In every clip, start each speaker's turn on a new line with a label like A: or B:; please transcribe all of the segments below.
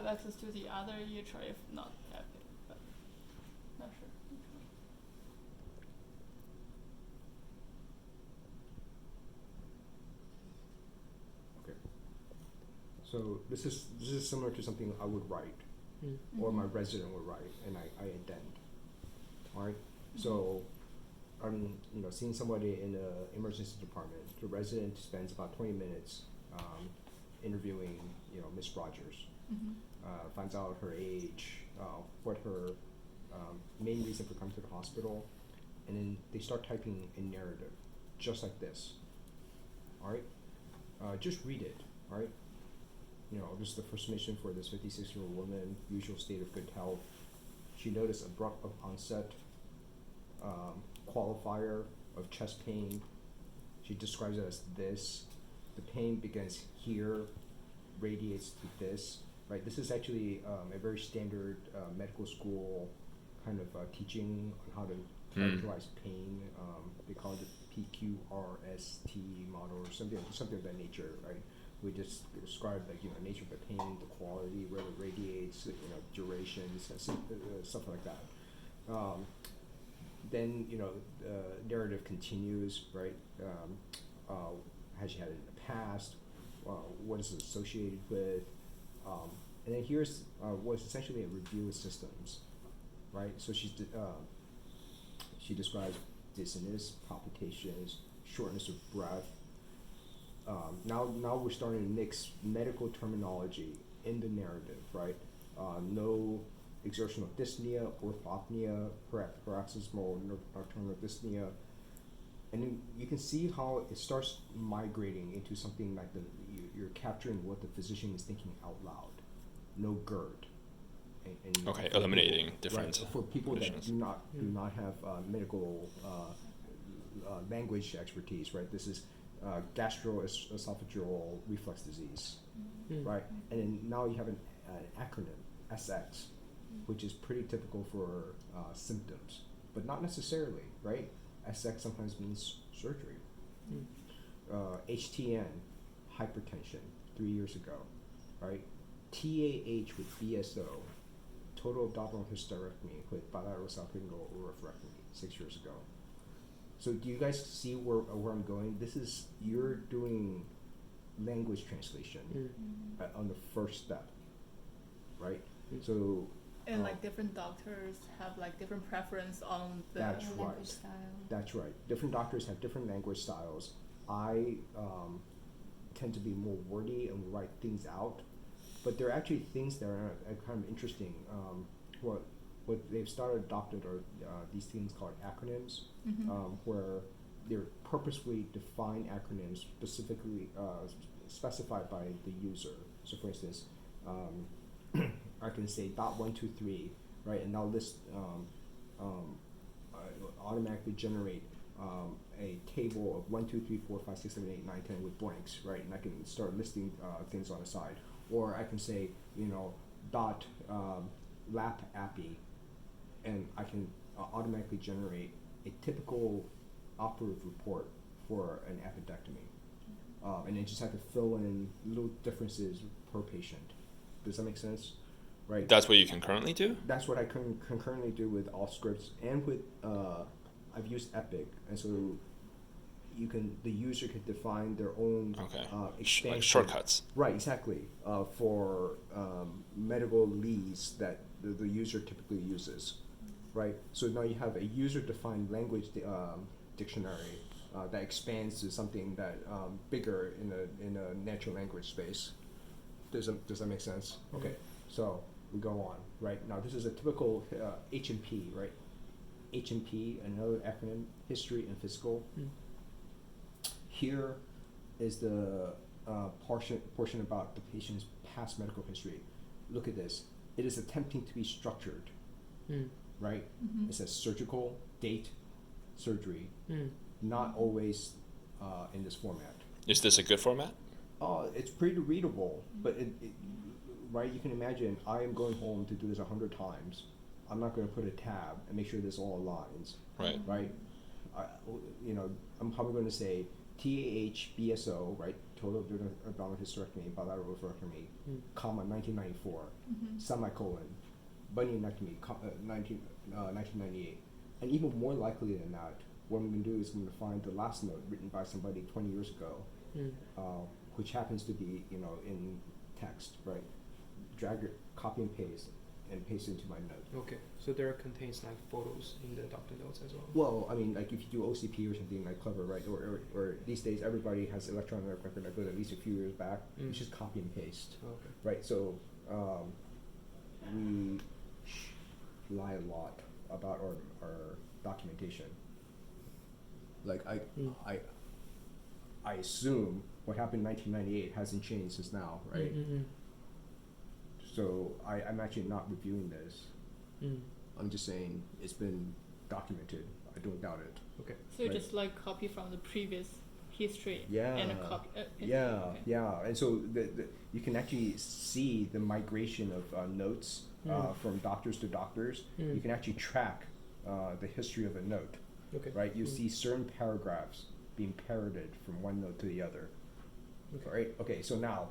A: have access to the other EHR if not Epic, but not sure.
B: Okay. So this is similar to something I would write,
C: Mm.
B: or my resident would write, and I indent. All right. So I'm seeing somebody in the emergency department. The resident spends about 20 minutes interviewing Miss Rogers. Finds out her age, what her main reason for coming to the hospital, and then they start typing a narrative, just like this. All right, just read it. All right. This is the first mission for this 56-year-old woman. Usual state of good health. She noticed abrupt of onset. Qualifier of chest pain. She describes it as this. The pain begins here, radiates to this. Right. This is actually a very standard medical school kind of teaching on how to characterize pain. They call it the PQRST model or something of that nature. Right. We just describe nature of the pain, the quality, where it radiates, durations, stuff like that. Then the narrative continues, right? Has she had it in the past? What is it associated with? And then here's what's essentially a review of systems, right? So she describes dizziness, palpitations, shortness of breath. Now we're starting to mix medical terminology in the narrative, right? No exertional dyspnea, orthopnea, paroxysmal nocturnal dyspnea, and then you can see how it starts migrating into something like you're capturing what the physician is thinking out loud. No GERD. And
C: okay, eliminating different.
B: Right, for people that do not have medical language expertise, right? This is gastroesophageal reflux disease, right? And then now you have an acronym, SX, which is pretty typical for symptoms, but not necessarily, right? SX sometimes means surgery. HTN, hypertension, 3 years ago, right? TAH with BSO, total abdominal hysterectomy with bilateral salpingo orophorectomy, 6 years ago. So do you guys see where I'm going? This is, you're doing language translation on the first step, right? So
A: and different doctors have different preference on the
D: language style.
B: That's right. Different doctors have different language styles. I tend to be more wordy and write things out, but there are actually things that are kind of interesting. What they've adopted are these things called acronyms, where they're purposefully defined acronyms specifically specified by the user. So for instance, I can say .123, right, and now list automatically generate a table of 1, 2, 3, 4, 5, 6, 7, 8, 9, 10 with blanks, right, and I can start listing things on the side. Or I can say, dot lap appy, and I can automatically generate a typical operative report for an appendectomy, and then just have to fill in little differences per patient. Does that make sense? Right.
C: That's what you can currently do?
B: That's what I can currently do with all scripts, and with I've used Epic, and so the user could define their own expansion.
C: Like shortcuts.
B: Right, exactly. For medical leads that the user typically uses, right? So now you have a user-defined language dictionary that expands to something that bigger in a natural language space. Does that make sense? Okay, so we go on. Right now, this is a typical H&P, right? H&P, another acronym, history and physical. Here is the portion about the patient's past medical history. Look at this. It is attempting to be structured, right? It says surgical, date, surgery, not always in this format.
C: Is this a good format?
B: It's pretty readable, but right, you can imagine I am going home to do this 100 times. I'm not going to put a tab and make sure this all aligns.
C: Right.
B: Right. I'm probably going to say TAH BSO, right? total abdominal hysterectomy, bilateral oophorectomy,
D: Mm.
B: comma 1994, semicolon, bunionectomy, 1998, and even more likely than that, what I'm going to do is I'm going to find the last note written by somebody 20 years ago,
D: Mm.
B: which happens to be in text, right? Drag it, copy and paste into my note.
D: Okay, so there contains like photos in the doctor notes as well.
B: Well, I mean, like if you do OCP or something like clever, right? Or these days everybody has electronic record that goes at least a few years back.
D: Mm.
B: It's just copy and paste,
D: Okay.
B: right? So we lie a lot about our documentation. Like I assume what happened in 1998 hasn't changed since now, right?
D: Mm-hmm.
B: So I'm actually not reviewing this.
D: Mm.
B: I'm just saying it's been documented. I don't doubt it.
D: Okay.
A: So you
B: Right.
A: just like copy from the previous history
B: Yeah.
A: and a copy.
B: Yeah,
A: okay.
B: yeah, and so you can actually see the migration of notes from doctors to doctors.
D: Mm.
B: You can actually track the history of a note,
D: Okay.
B: right? You
D: Mm.
B: see certain paragraphs being parroted from one note to the other.
D: Okay.
B: Right? Okay, so now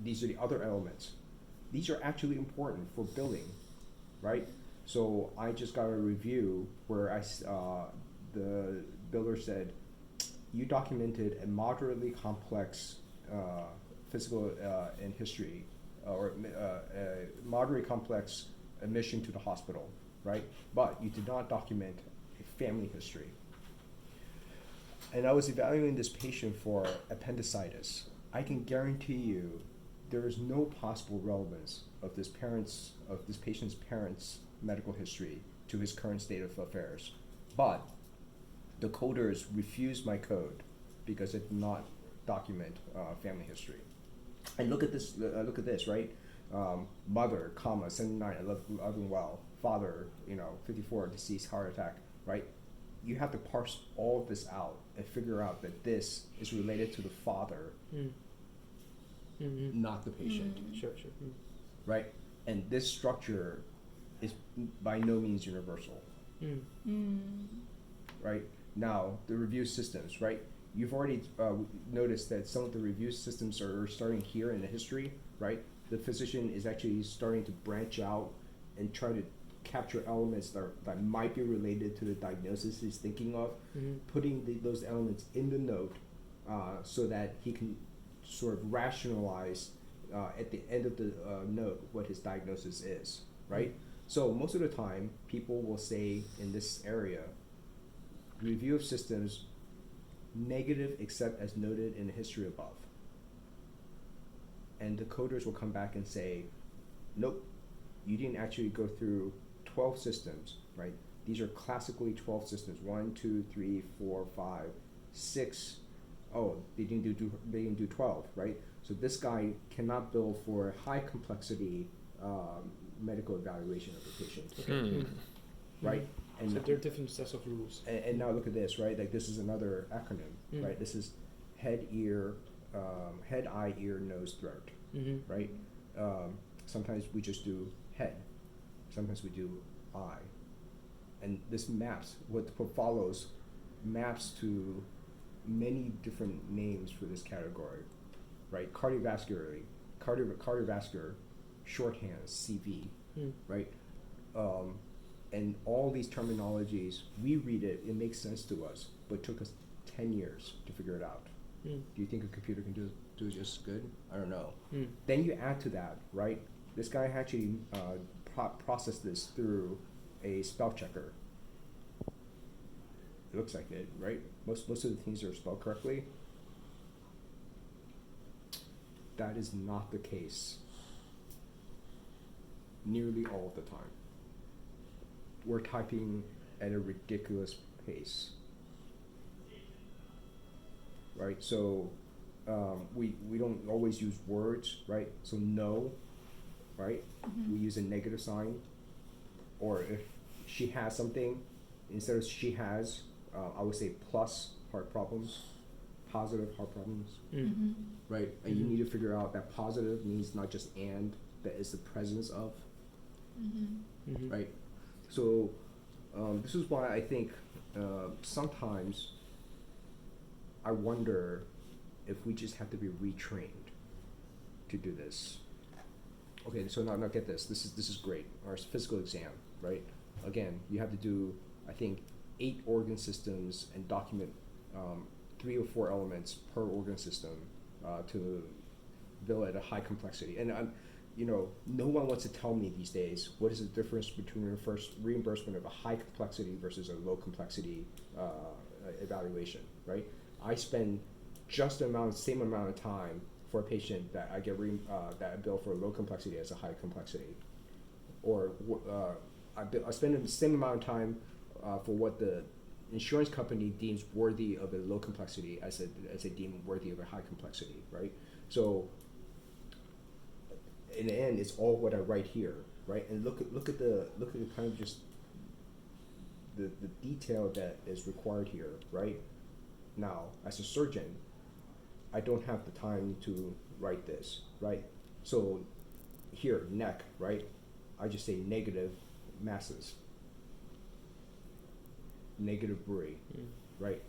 B: these are the other elements. These are actually important for billing, right? So I just got a review where the biller said, you documented a moderately complex physical and history, or a moderately complex admission to the hospital, right? But you did not document a family history. And I was evaluating this patient for appendicitis. I can guarantee you there is no possible relevance of this patient's parents' medical history to his current state of affairs. But the coders refused my code because it did not document family history. And look at this, right? Mother, 79, 11 well. Father, 54, deceased, heart attack, right? You have to parse all of this out and figure out that this is related to the father, not the patient,
D: Sure.
B: right? And this structure is by no means universal, right? Now, the review systems, right? You've already noticed that some of the review systems are starting here in the history, right? The physician is actually starting to branch out and try to capture elements that might be related to the diagnosis he's thinking of, putting those elements in the note so that he can sort of rationalize at the end of the note what his diagnosis is, right? So most of the time, people will say in this area, review of systems, negative except as noted in the history above. And the coders will come back and say, nope, you didn't actually go through 12 systems, right? These are classically 12 systems, 1, 2, 3, 4, 5, 6. Oh, they didn't do 12, right? So this guy cannot bill for high complexity medical evaluation of the patient,
D: Okay.
B: right? And
D: So there are different sets of rules.
B: and now look at this, right? Like this is another acronym, right? This is head, eye, ear, nose, throat, right? Sometimes we just do head, sometimes we do eye, and this maps what follows maps to many different names for this category, right? Cardiovascular, shorthand, CV, right? And all these terminologies, we read it, it makes sense to us, but it took us 10 years to figure it out. Do you think a computer can do it just as good? I don't know. Then you add to that, right? This guy actually processed this through a spell checker. It looks like it, right? Most of the things are spelled correctly. That is not the case nearly all of the time. We're typing at a ridiculous pace, right? So we don't always use words, right? So no, right? We use a negative sign, or if she has something, instead of she has, I would say plus heart problems, positive heart problems, right? And you need to figure out that positive means not just and, that is the presence of, right? So this is why I think sometimes I wonder if we just have to be retrained to do this. Okay, so now get this. This is great. Our physical exam, right? Again, you have to do, I think, 8 organ systems and document 3 or 4 elements per organ system to bill at a high complexity. And no one wants to tell me these days what is the difference between reimbursement of a high complexity versus a low complexity evaluation, right? I spend just the same amount of time for a patient that I get that I bill for a low complexity as a high complexity, or I spend the same amount of time for what the insurance company deems worthy of a low complexity as they deem worthy of a high complexity, right? So in the end, it's all what I write here, right? And look at the kind of just the detail that is required here, right? Now, as a surgeon, I don't have the time to write this, right? So here, neck, right? I just say negative masses, negative Brie, right?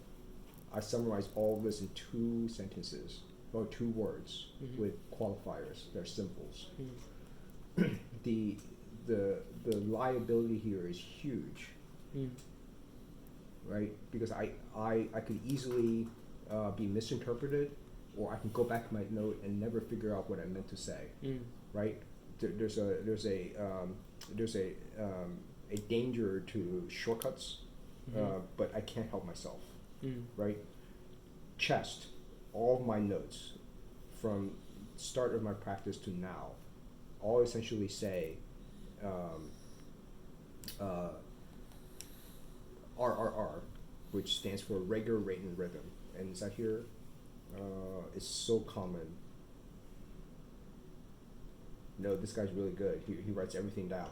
B: I summarize all of this in 2 sentences, or 2 words with qualifiers. They're symbols. The liability here is huge, right? Because I could easily be misinterpreted, or I can go back to my note and never figure out what I meant to say, right? There's a danger to shortcuts, but I can't help myself, right? Chest, all of my notes from start of my practice to now, all essentially say RRR, which stands for regular rate and rhythm. And is that here? It's so common. No, this guy's really good. He writes everything down,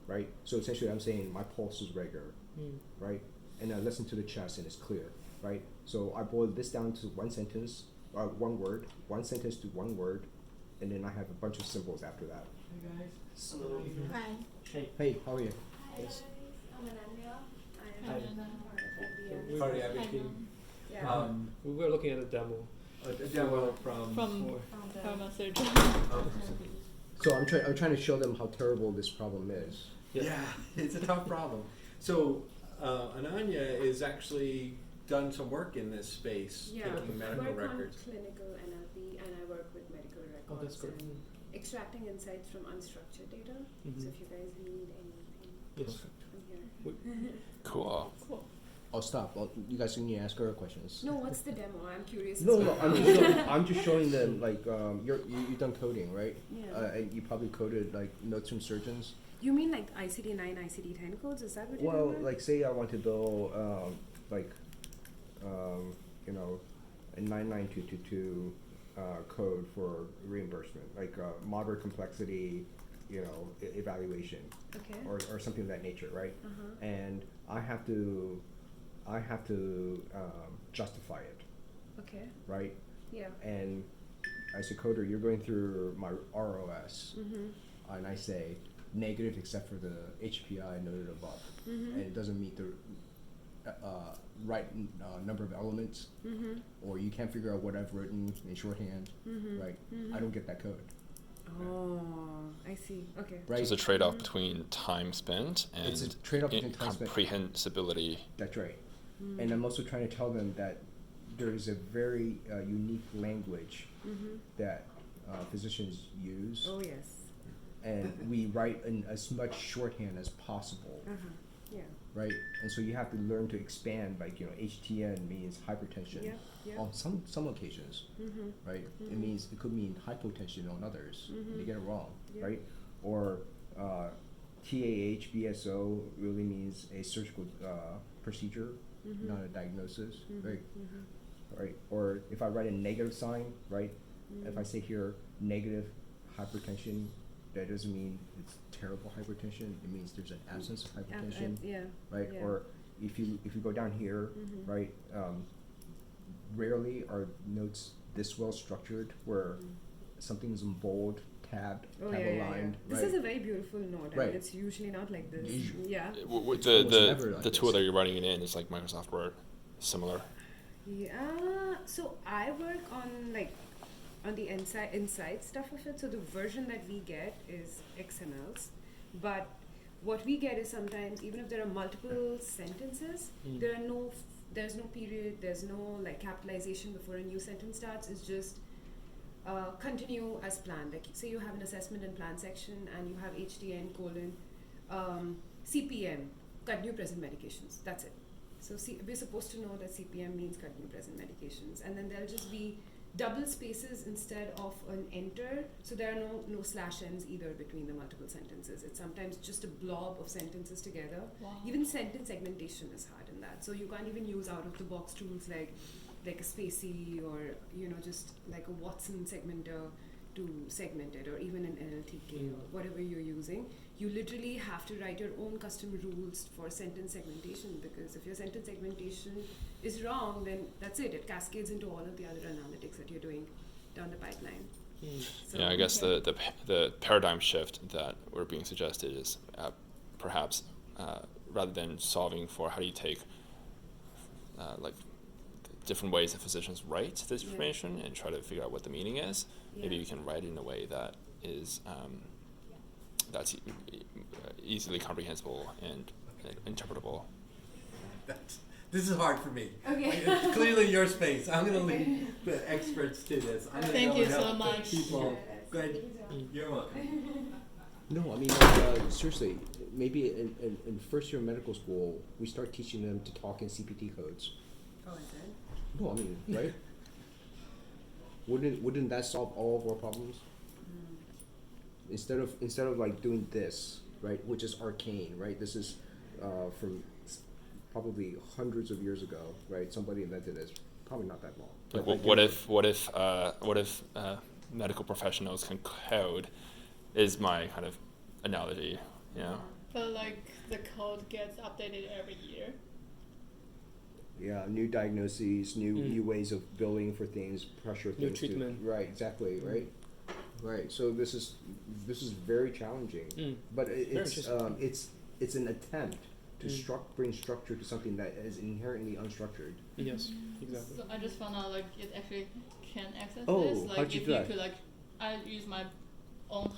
B: right? So essentially I'm saying my pulse is regular, right? And I listen to the chest and it's clear, right? So I boil this down to one sentence, one word, one sentence to one word, and then I have a bunch of symbols after that.
E: Hey guys.
A: Hi.
B: Hey, how are you?
E: Hi guys. I'm Ananya. I am
A: Hi.
E: part of the
F: Sorry,
A: Hi,
F: everything.
E: Yeah.
D: We were looking at a demo.
F: A demo from
A: From a surgeon.
B: So I'm trying to show them how terrible this problem is.
F: yeah, it's a tough problem. So Ananya is actually done some work in this space, taking medical
E: work
F: records.
E: on clinical NLP, and I work with medical records.
D: Oh, that's great.
E: And extracting insights from unstructured data. So if you guys need anything,
D: Yes.
E: I'm here.
C: Cool.
A: Cool.
B: I'll stop. You guys can ask her questions.
E: No, what's the demo? I'm curious.
B: No,
E: as
B: no,
E: well.
B: I'm just showing them, like, you've done coding, right?
E: Yeah.
B: And you probably coded like notes from surgeons.
E: You mean like ICD-9, ICD-10 codes? Is that what you're
B: Well,
E: talking about?
B: like, say I want to bill a 99222 code for reimbursement, like moderate complexity, evaluation,
E: Okay.
B: or something of that nature, right?
E: Uh-huh.
B: And I have to justify it,
E: Okay.
B: right?
E: Yeah.
B: And as a coder, you're going through my ROS, and I say negative except for the HPI noted above, and it doesn't meet the right number of elements, or you can't figure out what I've written in shorthand, right? I don't get that code.
E: Oh, I see. Okay.
B: Right?
C: So it's a trade-off between time spent and
B: It's a trade-off between time spent.
C: comprehensibility.
B: That's right. And I'm also trying to tell them that there is a very unique language that physicians use,
E: Oh yes.
B: and we write in as much shorthand as possible,
E: Yeah.
B: right? And so you have to learn to expand, like, HTN means hypertension
E: Yeah. Yeah.
B: on some occasions, right? It could mean hypotension on others. You get it wrong,
E: Yeah.
B: right? Or TAH, BSO really means a surgical procedure, not a diagnosis, right? Right? Or if I write a negative sign, right? If I say here negative hypertension, that doesn't mean it's terrible hypertension. It means there's an absence of hypertension,
E: Yeah.
B: right?
E: Yeah.
B: Or if you go down here, right? Rarely are notes this well structured, where something's in bold, tabbed,
E: Oh
B: tab
E: yeah, yeah, yeah.
B: aligned,
E: This
B: right?
E: is a very beautiful note. I
B: Right.
E: mean, it's usually not like this.
B: Usually.
E: Yeah.
C: The
B: almost never like
C: the tool
B: this.
C: that you're writing it in is like Microsoft Word, similar.
E: Yeah. So I work on the inside stuff of it. So the version that we get is XMLs, but what we get is sometimes even if there are multiple sentences, there's no period, there's no like capitalization before a new sentence starts. It's just continue as planned. Like say you have an assessment and plan section and you have HTN colon CPM, continue present medications. That's it. So we're supposed to know that CPM means continue present medications, and then there'll just be double spaces instead of an enter. So there are no slash ends either between the multiple sentences. It's sometimes just a blob of sentences together.
A: Wow.
E: Even sentence segmentation is hard in that. So you can't even use out of the box tools like a Spacey or just like a Watson segmenter to segment it, or even an NLTK or whatever you're using. You literally have to write your own custom rules for sentence segmentation, because if your sentence segmentation is wrong, then that's it. It cascades into all of the other analytics that you're doing down the pipeline. So
C: yeah, I guess the paradigm shift that we're being suggested is perhaps rather than solving for how do you take like different ways that physicians write this information and try to figure out what the meaning is, maybe you can write it in a way that is that's easily comprehensible and interpretable.
F: This is hard for me.
E: Okay.
F: It's clearly your space. I'm going to leave the experts to this. I'm going to
A: Thank
F: go
A: you
F: and
A: so
F: help the
A: much.
F: people. Go ahead. You're welcome.
B: No, I mean, seriously, maybe in first year of medical school, we start teaching them to talk in CPT codes.
E: Oh, is it?
B: No, I mean, right? Wouldn't that solve all of our problems? Instead of like doing this, right, which is arcane, right? This is from probably hundreds of years ago, right? Somebody invented this, probably not that long.
C: Like,
B: But
C: what if medical professionals can code? Is my kind of analogy,
A: But like the code gets updated every year.
B: Yeah, new diagnoses, new ways of billing for things, pressure
D: New
B: things.
D: treatment.
B: Right, exactly, right. Right. So this is very challenging, but it's an attempt to bring structure to something that is inherently unstructured.
D: Yes, exactly.
A: So I just found out like it actually can access
B: Oh,
A: this. Like
B: how'd you
A: if
B: do
A: you
B: that?
A: could like I use my own